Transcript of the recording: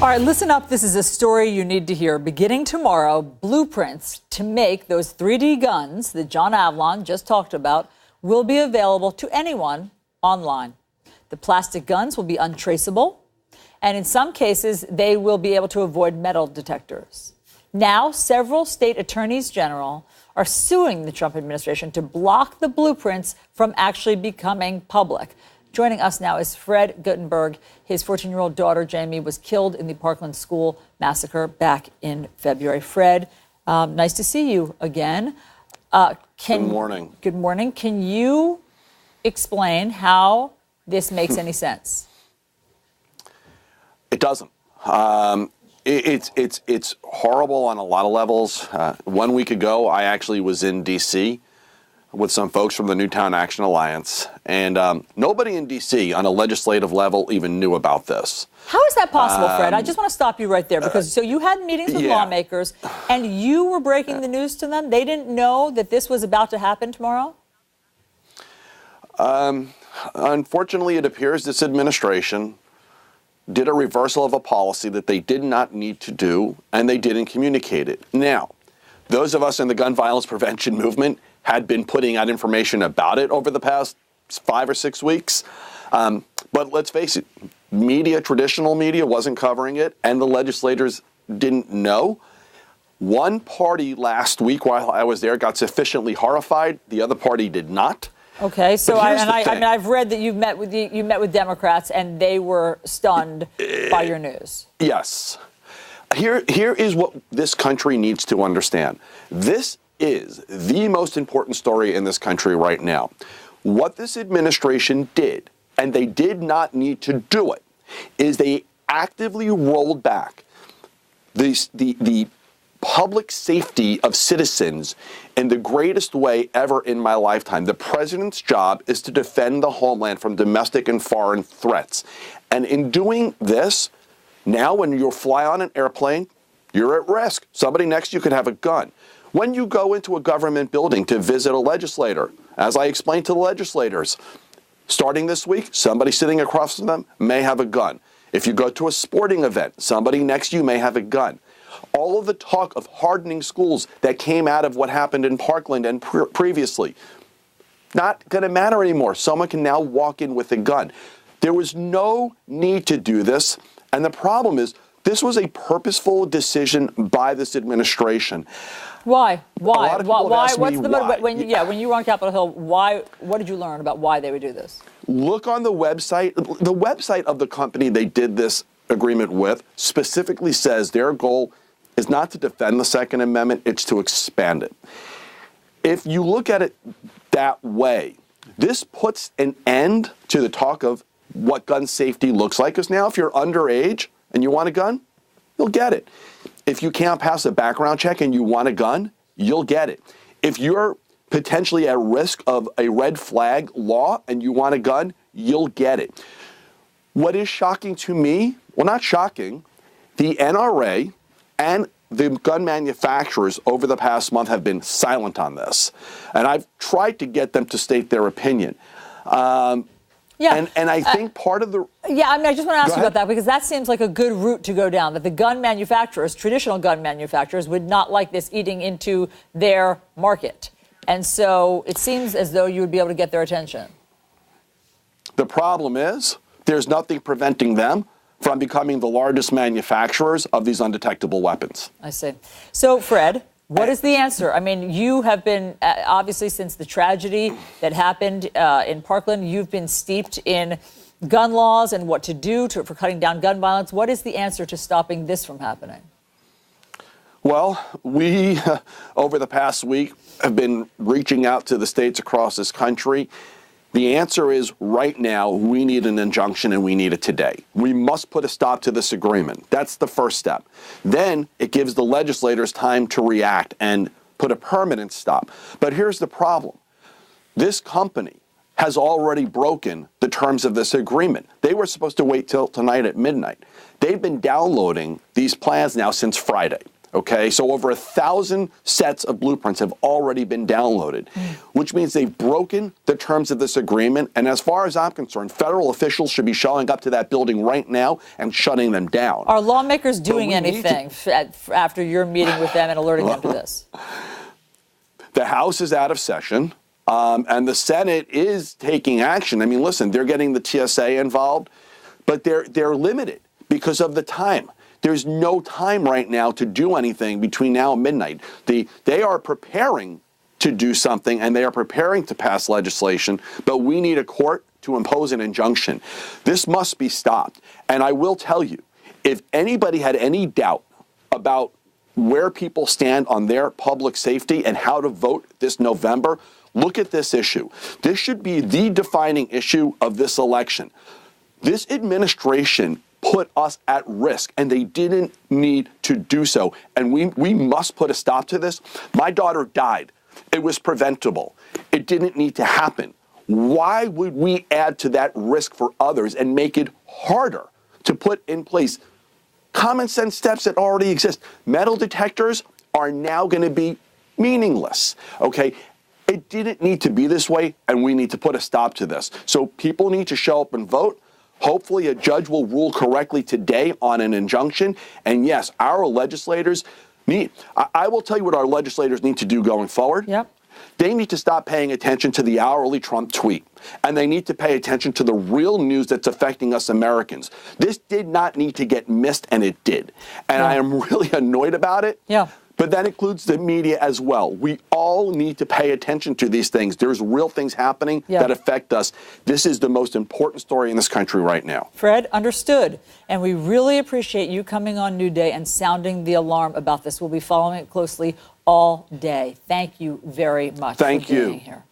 All right, listen up. This is a story you need to hear. Beginning tomorrow, blueprints to make those 3D guns that John Avlon just talked about will be available to anyone online. The plastic guns will be untraceable, and in some cases, they will be able to avoid metal detectors. Now, several state attorneys general are suing the Trump administration to block the blueprints from actually becoming public. Joining us now is Fred Guttenberg. His 14-year-old daughter, Jamie, was killed in the Parkland school massacre back in February. Fred, nice to see you again. Good morning. Good morning. Can you explain how this makes any sense? It doesn't. It's horrible on a lot of levels. 1 week ago, I actually was in D.C. with some folks from the Newtown Action Alliance, and nobody in D.C. on a legislative level even knew about this. How is that possible, Fred? I just want to stop you right there, because so you had meetings with lawmakers, and you were breaking the news to them? They didn't know that this was about to happen tomorrow? Unfortunately, it appears this administration did a reversal of a policy that they did not need to do, and they didn't communicate it. Now, those of us in the gun violence prevention movement had been putting out information about it over the past 5 or 6 weeks. But let's face it, traditional media wasn't covering it, and the legislators didn't know. One party last week while I was there got sufficiently horrified. The other party did not. Okay, so I've read that you met with Democrats, and they were stunned by your news. Yes. Here is what this country needs to understand. This is the most important story in this country right now. What this administration did, and they did not need to do it, is they actively rolled back the public safety of citizens in the greatest way ever in my lifetime. The president's job is to defend the homeland from domestic and foreign threats. And in doing this, now when you fly on an airplane, you're at risk. Somebody next to you could have a gun. When you go into a government building to visit a legislator, as I explained to the legislators, starting this week, somebody sitting across from them may have a gun. If you go to a sporting event, somebody next to you may have a gun. All of the talk of hardening schools that came out of what happened in Parkland and previously, not going to matter anymore. Someone can now walk in with a gun. There was no need to do this, and the problem is this was a purposeful decision by this administration. Why? Why? What's the motive? When you were on Capitol Hill, why? What did you learn about why they would do this? Look on the website. The website of the company they did this agreement with specifically says their goal is not to defend the Second Amendment, it's to expand it. If you look at it that way, this puts an end to the talk of what gun safety looks like, because now if you're underage and you want a gun, you'll get it. If you can't pass a background check and you want a gun, you'll get it. If you're potentially at risk of a red flag law and you want a gun, you'll get it. What is shocking to me, well, not shocking, the NRA and the gun manufacturers over the past month have been silent on this. And I've tried to get them to state their opinion. And I think part of the... I just want to ask you about that, because that seems like a good route to go down, that the gun manufacturers, traditional gun manufacturers, would not like this eating into their market. And so it seems as though you would be able to get their attention. The problem is there's nothing preventing them from becoming the largest manufacturers of these undetectable weapons. I see. So, Fred, what is the answer? I mean, you have been, obviously, since the tragedy that happened in Parkland, you've been steeped in gun laws and what to do for cutting down gun violence. What is the answer to stopping this from happening? Well, we, over the past week, have been reaching out to the states across this country. The answer is right now, we need an injunction, and we need it today. We must put a stop to this agreement. That's the first step. Then it gives the legislators time to react and put a permanent stop. But here's the problem. This company has already broken the terms of this agreement. They were supposed to wait till tonight at midnight. They've been downloading these plans now since Friday. Okay, so over 1,000 sets of blueprints have already been downloaded, which means they've broken the terms of this agreement. And as far as I'm concerned, federal officials should be showing up to that building right now and shutting them down. Are lawmakers doing anything after your meeting with them and alerting them to this? The House is out of session, and the Senate is taking action. I mean, listen, they're getting the TSA involved, but they're limited because of the time. There's no time right now to do anything between now and midnight. They are preparing to do something, and they are preparing to pass legislation, but we need a court to impose an injunction. This must be stopped. And I will tell you, if anybody had any doubt about where people stand on their public safety and how to vote this November, look at this issue. This should be the defining issue of this election. This administration put us at risk, and they didn't need to do so. And we must put a stop to this. My daughter died. It was preventable. It didn't need to happen. Why would we add to that risk for others and make it harder to put in place common sense steps that already exist? Metal detectors are now going to be meaningless, okay? It didn't need to be this way, and we need to put a stop to this. So people need to show up and vote. Hopefully a judge will rule correctly today on an injunction. And yes, our legislators I will tell you what our legislators need to do going forward. Yep. They need to stop paying attention to the hourly Trump tweet, and they need to pay attention to the real news that's affecting us Americans. This did not need to get missed, and it did. And I am really annoyed about it. Yeah. But that includes the media as well. We all need to pay attention to these things. There's real things happening that affect us. This is the most important story in this country right now. Fred, understood. And we really appreciate you coming on New Day and sounding the alarm about this. We'll be following it closely all day. Thank you very much for being here.